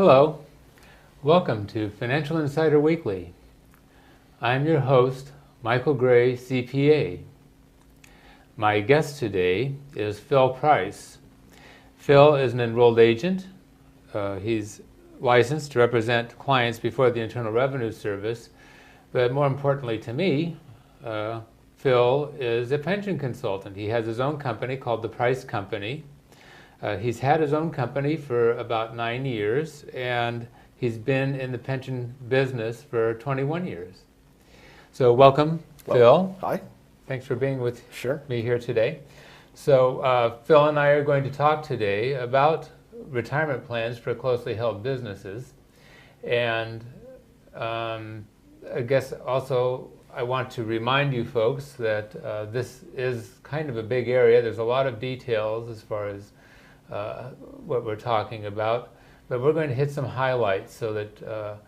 Hello, welcome to Financial Insider Weekly. I'm your host, Michael Gray, CPA. My guest today is Phil Price. Phil is an enrolled agent. He's licensed to represent clients before the Internal Revenue Service, but more importantly to me, Phil is a pension consultant. He has his own company called the Price Company. He's had his own company for about 9 years, and he's been in the pension business for 21 years. So welcome, Phil. Hi. Thanks for being with Sure. me here today. So Phil and I are going to talk today about retirement plans for closely held businesses. And I guess also I want to remind you folks that this is kind of a big area. There's a lot of details as far as what we're talking about, but we're going to hit some highlights so that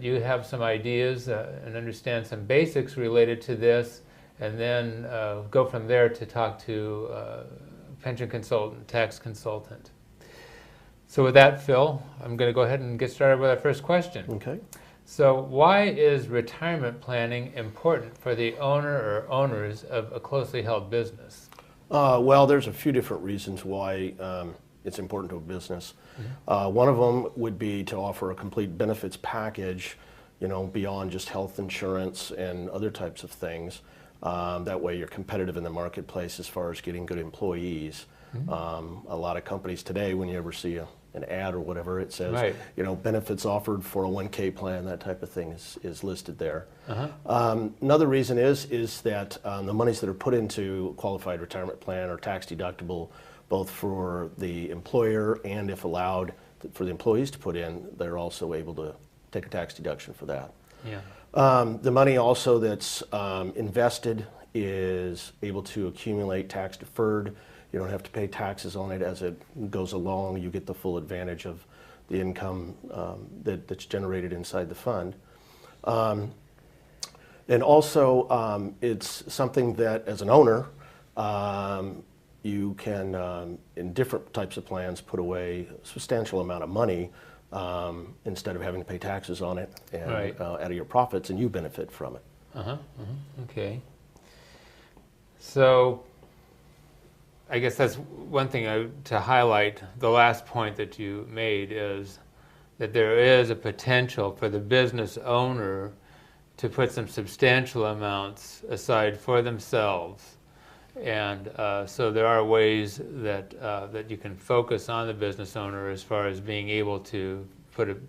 you have some ideas and understand some basics related to this, and then go from there to talk to pension consultant, tax consultant. So with that, Phil, I'm going to go ahead and get started with our first question. Okay. So why is retirement planning important for the owner or owners of a closely held business? Well, there's a few different reasons why it's important to a business. One of them would be to offer a complete benefits package, beyond just health insurance and other types of things. That way you're competitive in the marketplace as far as getting good employees. A lot of companies today, when you ever see an ad or whatever, it says, right, benefits offered, 401k plan, that type of thing is listed there. Another reason is that the monies that are put into a qualified retirement plan are tax deductible, both for the employer and, if allowed, for the employees to put in. They're also able to take a tax deduction for that. Yeah. The money also that's invested is able to accumulate tax deferred. You don't have to pay taxes on it as it goes along. You get the full advantage of the income that's generated inside the fund. And also, it's something that, as an owner, you can, in different types of plans, put away a substantial amount of money instead of having to pay taxes on it and right, out of your profits, and you benefit from it. Okay. So I guess that's one thing to highlight. The last point that you made is that there is a potential for the business owner to put some substantial amounts aside for themselves. And so there are ways that you can focus on the business owner as far as being able to put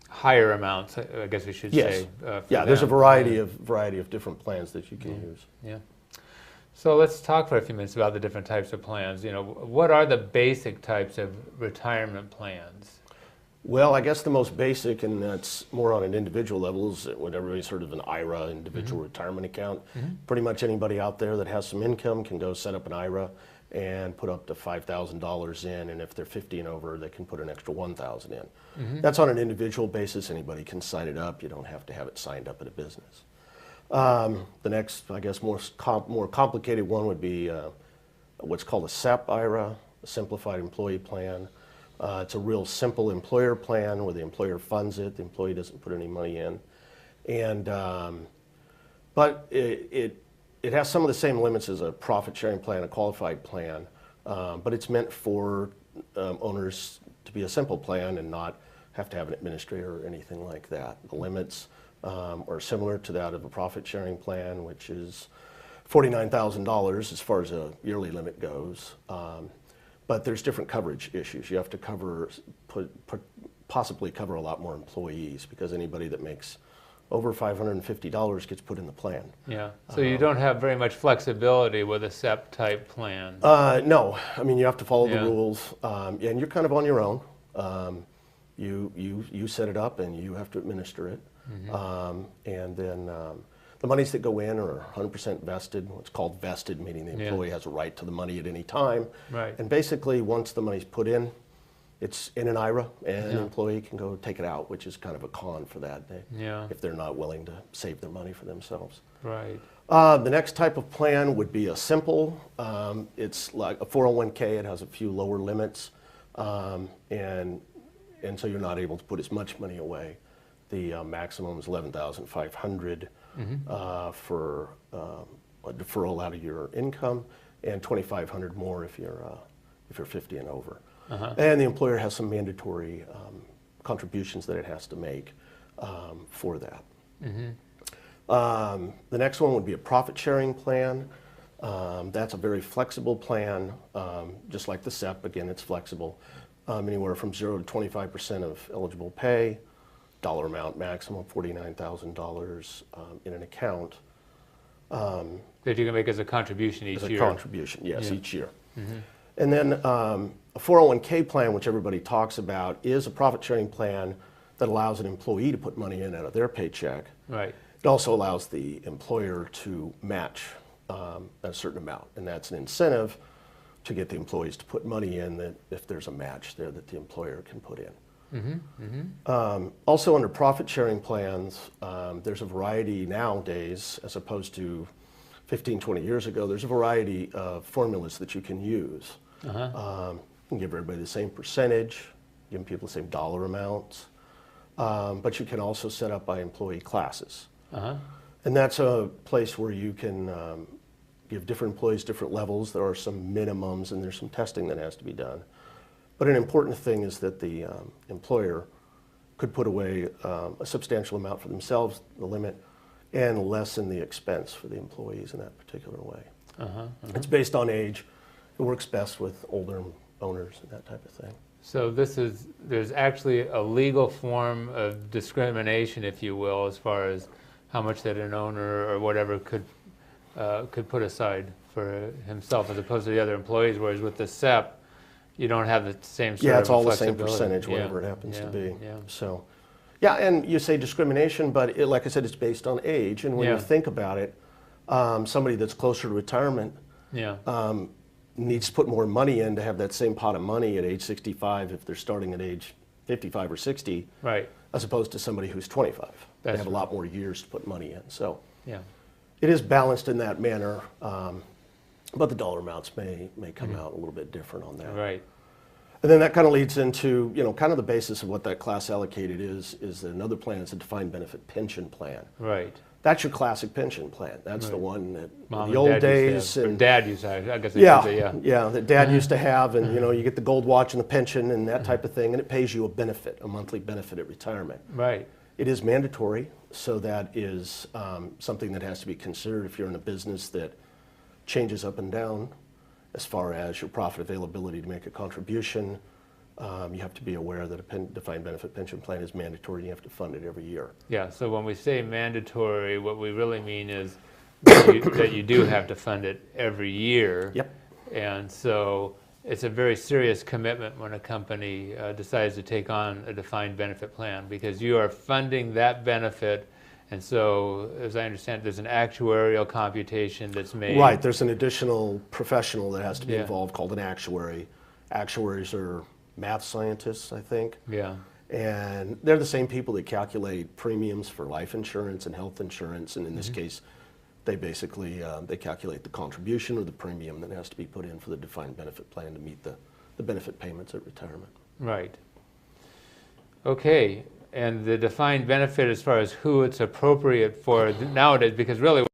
higher amounts, I guess we should say. Yeah, there's a variety of different plans that you can use. Yeah. So let's talk for a few minutes about the different types of plans. What are the basic types of retirement plans? Well, I guess the most basic, and that's more on an individual level, is what everybody's heard of, an IRA, individual retirement account. Pretty much anybody out there that has some income can go set up an IRA and put up to $5,000 in, and if they're 50 and over, they can put an extra $1,000 in. That's on an individual basis. Anybody can sign it up. You don't have to have it signed up at a business. The next, I guess, more complicated one would be what's called a SEP IRA, a Simplified Employee Plan. It's a real simple employer plan where the employer funds it. The employee doesn't put any money in, and but it has some of the same limits as a profit sharing plan, a qualified plan, but it's meant for owners to be a simple plan and not have to have an administrator or anything like that. The limits are similar to that of a profit sharing plan, which is $49,000 as far as a yearly limit goes. But there's different coverage issues. You have to possibly cover a lot more employees, because anybody that makes over $550 gets put in the plan. Yeah. So you don't have very much flexibility with a SEP type plan. No. I mean, you have to follow the rules, and you're kind of on your own. You set it up and you have to administer it. And then the monies that go in are 100% vested. What's called vested, meaning the employee has a right to the money at any time. Right. And basically, once the money's put in, it's in an IRA, and Yeah. the employee can go take it out, which is kind of a con for that, Yeah. if they're not willing to save their money for themselves. Right. The next type of plan would be a simple. It's like a 401k. It has a few lower limits, and so you're not able to put as much money away. The maximum is 11,500 for a deferral out of your income, and 2,500 more if you're 50 and over. And the employer has some mandatory contributions that it has to make for that. The next one would be a profit sharing plan. That's a very flexible plan, just like the SEP. Again, it's flexible. Anywhere from 0 to 25% of eligible pay, dollar amount maximum $49,000 in an account. That you can make as a contribution each As a year. contribution, yes, Yeah. each year. And then a 401k plan, which everybody talks about, is a profit sharing plan that allows an employee to put money in out of their paycheck. Right. It also allows the employer to match a certain amount, and that's an incentive to get the employees to put money in, that if there's a match there that the employer can put in. Also under profit sharing plans, there's a variety nowadays, as opposed to 15, 20 years ago, there's a variety of formulas that you can use. You can give everybody the same percentage, give people the same dollar amounts, but you can also set up by employee classes. And that's a place where you can give different employees different levels. There are some minimums and there's some testing that has to be done. But an important thing is that the employer could put away a substantial amount for themselves, the limit, and lessen the expense for the employees in that particular way. It's based on age. It works best with older owners and that type of thing. So there's actually a legal form of discrimination, if you will, as far as how much that an owner or whatever could put aside for himself as opposed to the other employees, whereas with the SEP, you don't have the same sort Yeah, of it's all the same flexibility. percentage, whatever it happens to be. Yeah. So, yeah, and you say discrimination, but like I said, it's based on age. And when Yeah. you think about it, somebody that's closer to retirement Yeah. needs to put more money in to have that same pot of money at age 65 if they're starting at age 55 or 60, Right. as opposed to somebody who's 25. They That's have a right. lot more years to put money in. So Yeah. it is balanced in that manner, but the dollar amounts may come out a little bit different on that. Right. And then that kind of leads into, kind of the basis of what that class allocated is another plan. It's a defined benefit pension plan. Right. That's your classic pension plan. That's the Right. one that Mom in the and old Dad used days to have, or and Dad used to have, I guess I yeah, should say, that Dad used to have, and you get the gold watch and the pension and that type of thing, and it pays you a benefit, a monthly benefit at retirement. Right. It is mandatory, so that is something that has to be considered if you're in a business that changes up and down as far as your profit availability to make a contribution. You have to be aware that a defined benefit pension plan is mandatory. You have to fund it every year. Yeah, so when we say mandatory, what we really mean is that you do have to fund it every year. Yep. And so it's a very serious commitment when a company decides to take on a defined benefit plan, because you are funding that benefit. And so, as I understand it, there's an actuarial computation that's made. Right. There's an additional professional that has to be Yeah. involved called an actuary. Actuaries are math scientists, I think. Yeah. And they're the same people that calculate premiums for life insurance and health insurance. And in this case, they basically they calculate the contribution or the premium that has to be put in for the defined benefit plan to meet the benefit payments at retirement. Right. Okay. And the defined benefit as far as who it's appropriate for nowadays, because really